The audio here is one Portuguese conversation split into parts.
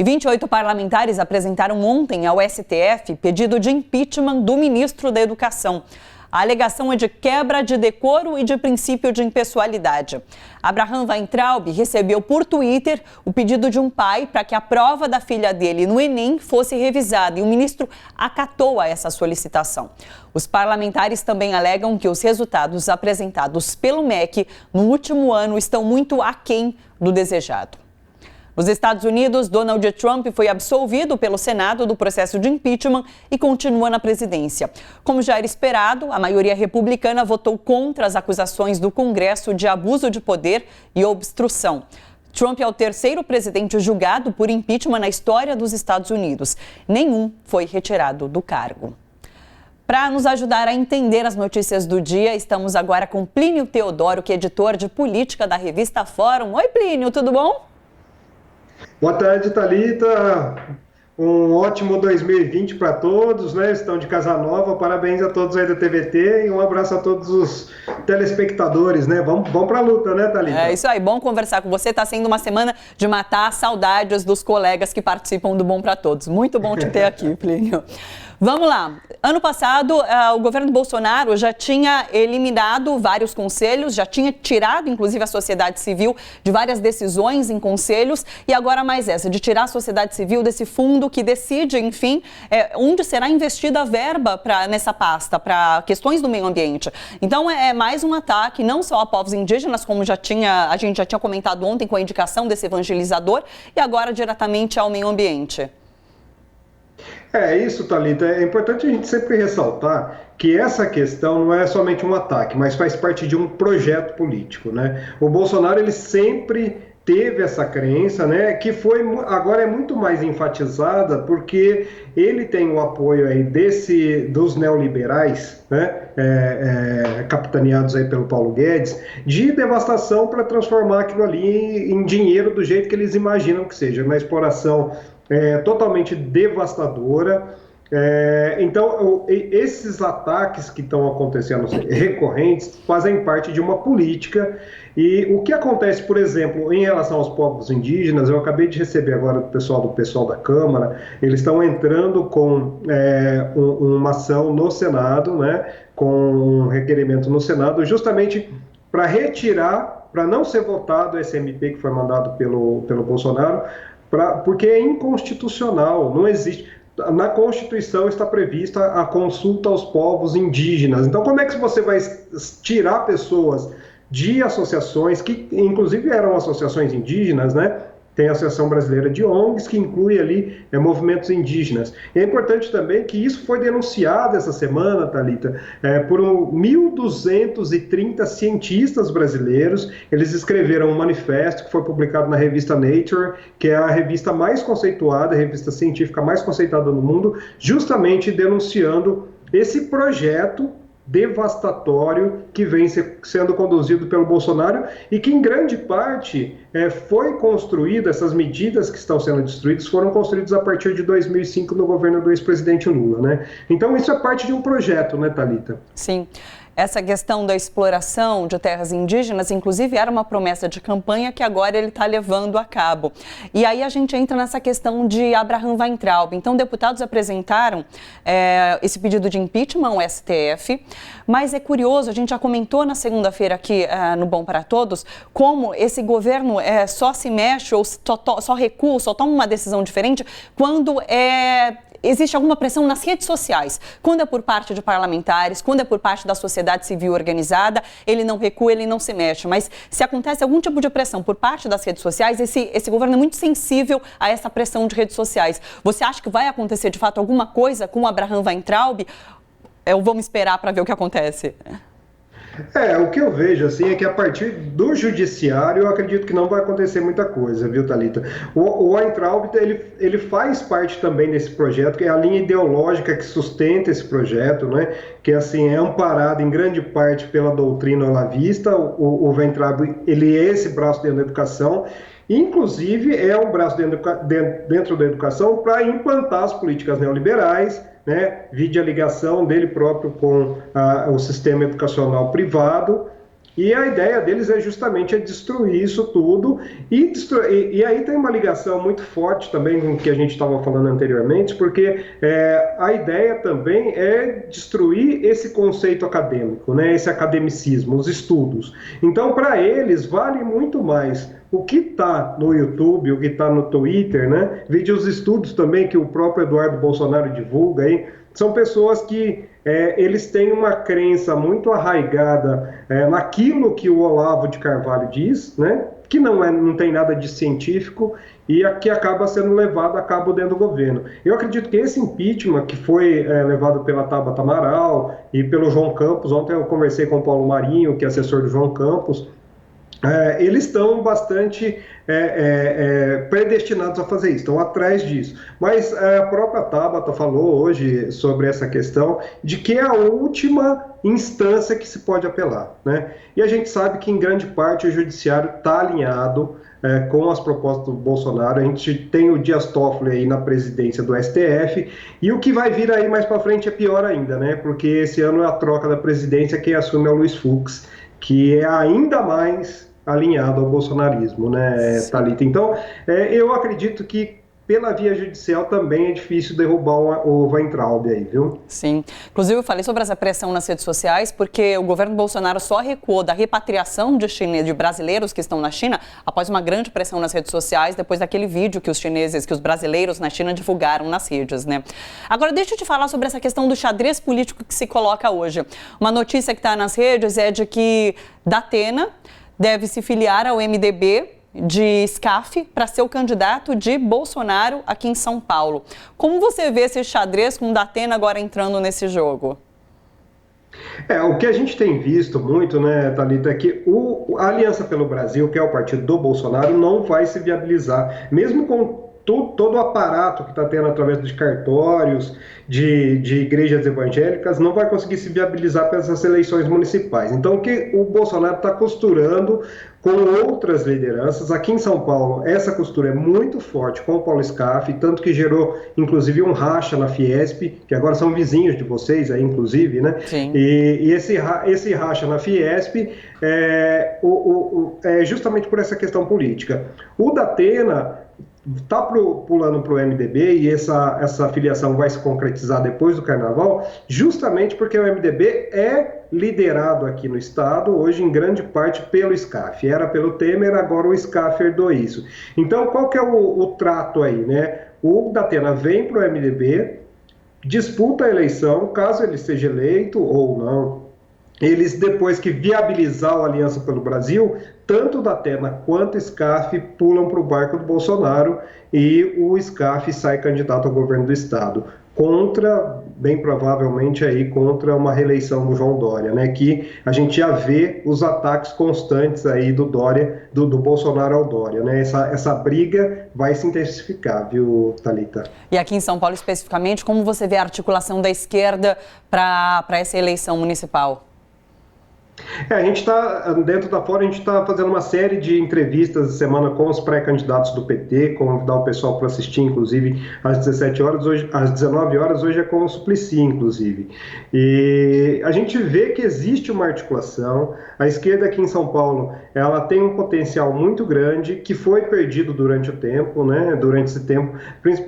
E 28 parlamentares apresentaram ontem ao STF pedido de impeachment do ministro da Educação. A alegação é de quebra de decoro e de princípio de impessoalidade. Abraham Weintraub recebeu por Twitter o pedido de um pai para que a prova da filha dele no Enem fosse revisada e o ministro acatou a essa solicitação. Os parlamentares também alegam que os resultados apresentados pelo MEC no último ano estão muito aquém do desejado. Nos Estados Unidos, Donald Trump foi absolvido pelo Senado do processo de impeachment e continua na presidência. Como já era esperado, a maioria republicana votou contra as acusações do Congresso de abuso de poder e obstrução. Trump é o terceiro presidente julgado por impeachment na história dos Estados Unidos. Nenhum foi retirado do cargo. Para nos ajudar a entender as notícias do dia, estamos agora com Plínio Teodoro, que é editor de política da revista Fórum. Oi, Plínio, tudo bom? Boa tarde, Thalita. Um ótimo 2020 para todos, né? Estão de casa nova. Parabéns a todos aí da TVT e um abraço a todos os telespectadores, né? Vamos para a luta, né, Thalita? É isso aí, bom conversar com você. Está sendo uma semana de matar saudades dos colegas que participam do Bom para Todos. Muito bom te ter aqui, Plínio. Vamos lá. Ano passado, o governo Bolsonaro já tinha eliminado vários conselhos, já tinha tirado, inclusive, a sociedade civil de várias decisões em conselhos, e agora mais essa, de tirar a sociedade civil desse fundo que decide, enfim, onde será investida a verba nessa pasta, para questões do meio ambiente. Então, é mais um ataque, não só a povos indígenas, como a gente já tinha comentado ontem com a indicação desse evangelizador, e agora diretamente ao meio ambiente. É isso, Thalita. É importante a gente sempre ressaltar que essa questão não é somente um ataque, mas faz parte de um projeto político, né? O Bolsonaro, ele sempre teve essa crença, né, que agora é muito mais enfatizada porque ele tem o apoio aí dos neoliberais, né, capitaneados aí pelo Paulo Guedes, de devastação para transformar aquilo ali em dinheiro do jeito que eles imaginam que seja, uma exploração totalmente devastadora. Então, esses ataques que estão acontecendo recorrentes fazem parte de uma política. E o que acontece, por exemplo, em relação aos povos indígenas, eu acabei de receber agora do pessoal da Câmara, eles estão entrando com uma ação no Senado, né, com um requerimento no Senado, justamente para retirar, para não ser votado esse MP que foi mandado pelo Bolsonaro, porque é inconstitucional, não existe. Na Constituição está prevista a consulta aos povos indígenas. Então, como é que você vai tirar pessoas de associações, que inclusive eram associações indígenas, né? Tem a Associação Brasileira de ONGs, que inclui ali movimentos indígenas. E é importante também que isso foi denunciado essa semana, Thalita, por 1.230 cientistas brasileiros. Eles escreveram um manifesto que foi publicado na revista Nature, que é a revista mais conceituada, a revista científica mais conceituada no mundo, justamente denunciando esse projeto devastatório que vem sendo conduzido pelo Bolsonaro e que, em grande parte, foi construído, essas medidas que estão sendo destruídas foram construídas a partir de 2005 no governo do ex-presidente Lula, né? Então, isso é parte de um projeto, né, Thalita? Sim. Essa questão da exploração de terras indígenas, inclusive, era uma promessa de campanha que agora ele está levando a cabo. E aí a gente entra nessa questão de Abraham Weintraub. Então, deputados apresentaram esse pedido de impeachment ao STF, mas é curioso, a gente já comentou na segunda-feira aqui no Bom para Todos, como esse governo só se mexe ou só recua, só toma uma decisão diferente quando existe alguma pressão nas redes sociais. Quando é por parte de parlamentares, quando é por parte da sociedade civil organizada, ele não recua, ele não se mexe. Mas se acontece algum tipo de pressão por parte das redes sociais, esse governo é muito sensível a essa pressão de redes sociais. Você acha que vai acontecer, de fato, alguma coisa com o Abraham Weintraub? Vamos esperar para ver o que acontece. O que eu vejo assim é que a partir do judiciário eu acredito que não vai acontecer muita coisa, viu, Thalita? O Weintraub, ele faz parte também desse projeto, que é a linha ideológica que sustenta esse projeto, né? Que assim é amparado em grande parte pela doutrina olavista. O Weintraub, ele é esse braço dentro da educação. Inclusive, é um braço dentro da educação para implantar as políticas neoliberais, né, vide a ligação dele próprio com o sistema educacional privado, E a ideia deles é justamente destruir isso tudo, e aí tem uma ligação muito forte também com o que a gente estava falando anteriormente, porque a ideia também é destruir esse conceito acadêmico, né, esse academicismo, os estudos. Então, para eles, vale muito mais o que está no YouTube, o que está no Twitter, né, vídeos estudos também que o próprio Eduardo Bolsonaro divulga aí, são pessoas que eles têm uma crença muito arraigada naquilo que o Olavo de Carvalho diz, né? Que não tem nada de científico e que acaba sendo levado a cabo dentro do governo. Eu acredito que esse impeachment que foi levado pela Tabata Amaral e pelo João Campos, ontem eu conversei com o Paulo Marinho, que é assessor do João Campos, eles estão bastante predestinados a fazer isso, estão atrás disso. Mas a própria Tabata falou hoje sobre essa questão de que é a última instância que se pode apelar, né? E a gente sabe que, em grande parte, o judiciário está alinhado com as propostas do Bolsonaro. A gente tem o Dias Toffoli aí na presidência do STF, e o que vai vir aí mais para frente é pior ainda, né? Porque esse ano é a troca da presidência, quem assume é o Luiz Fux, que é ainda mais alinhado ao bolsonarismo, né, Thalita? Então, eu acredito que pela via judicial também é difícil derrubar o Weintraub aí, viu? Sim. Inclusive, eu falei sobre essa pressão nas redes sociais porque o governo Bolsonaro só recuou da repatriação de brasileiros que estão na China após uma grande pressão nas redes sociais, depois daquele vídeo que os brasileiros na China divulgaram nas redes, né? Agora, deixa eu te falar sobre essa questão do xadrez político que se coloca hoje. Uma notícia que está nas redes é de que Datena deve se filiar ao MDB de SCAF para ser o candidato de Bolsonaro aqui em São Paulo. Como você vê esse xadrez com o Datena agora entrando nesse jogo? O que a gente tem visto muito, né, Thalita, é que a Aliança pelo Brasil, que é o partido do Bolsonaro, não vai se viabilizar, mesmo com todo o aparato que está tendo através de cartórios, de igrejas evangélicas, não vai conseguir se viabilizar para essas eleições municipais. Então, o que o Bolsonaro está costurando com outras lideranças, aqui em São Paulo, essa costura é muito forte com o Paulo Scaff, tanto que gerou, inclusive, um racha na Fiesp, que agora são vizinhos de vocês, aí, inclusive, né? Sim. E esse racha na Fiesp é justamente por essa questão política. O Datena está pulando para o MDB, e essa filiação vai se concretizar depois do Carnaval, justamente porque o MDB é liderado aqui no estado, hoje em grande parte pelo SCAF. Era pelo Temer, agora o SCAF herdou isso. Então, qual que é o trato aí, né? O Datena vem para o MDB, disputa a eleição, caso ele seja eleito ou não. Eles, depois que viabilizar a Aliança pelo Brasil, tanto o Datena quanto o SCAF pulam para o barco do Bolsonaro e o SCAF sai candidato ao governo do estado, bem provavelmente contra uma reeleição do João Dória, né? Que a gente já vê os ataques constantes aí do Dória, do Bolsonaro ao Dória, né? Essa briga vai se intensificar, viu, Thalita? E aqui em São Paulo especificamente, como você vê a articulação da esquerda para essa eleição municipal? A gente está, dentro da Fora, a gente está fazendo uma série de entrevistas de semana com os pré-candidatos do PT, convidar o pessoal para assistir, inclusive, às 17 horas, hoje, às 19 horas, hoje é com o Suplicy, inclusive. E a gente vê que existe uma articulação, a esquerda aqui em São Paulo, ela tem um potencial muito grande, que foi perdido durante o tempo, né, durante esse tempo,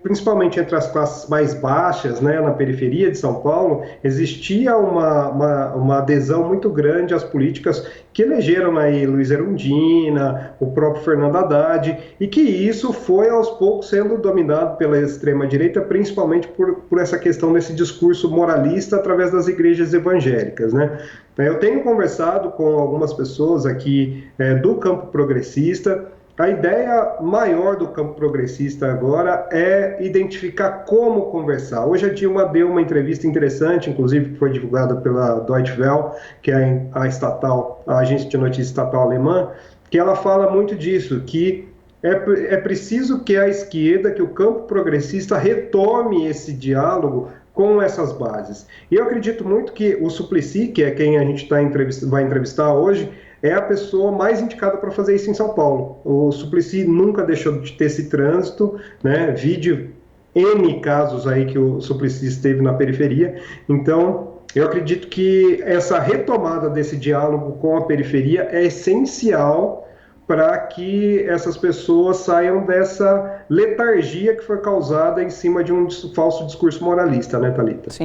principalmente entre as classes mais baixas, né, na periferia de São Paulo, existia uma adesão muito grande às políticas que elegeram aí Luiz Erundina, o próprio Fernando Haddad, e que isso foi aos poucos sendo dominado pela extrema-direita, principalmente por essa questão desse discurso moralista através das igrejas evangélicas, né? Eu tenho conversado com algumas pessoas aqui do campo progressista. A ideia maior do campo progressista agora é identificar como conversar. Hoje a Dilma deu uma entrevista interessante, inclusive que foi divulgada pela Deutsche Welle, que é a agência de notícias estatal alemã, que ela fala muito disso, que é preciso que a esquerda, que o campo progressista retome esse diálogo com essas bases. E eu acredito muito que o Suplicy, que é quem a gente vai entrevistar hoje, é a pessoa mais indicada para fazer isso em São Paulo. O Suplicy nunca deixou de ter esse trânsito, né? Vide N casos aí que o Suplicy esteve na periferia. Então, Eu acredito que essa retomada desse diálogo com a periferia é essencial para que essas pessoas saiam dessa letargia que foi causada em cima de um falso discurso moralista, né, Thalita? Sim.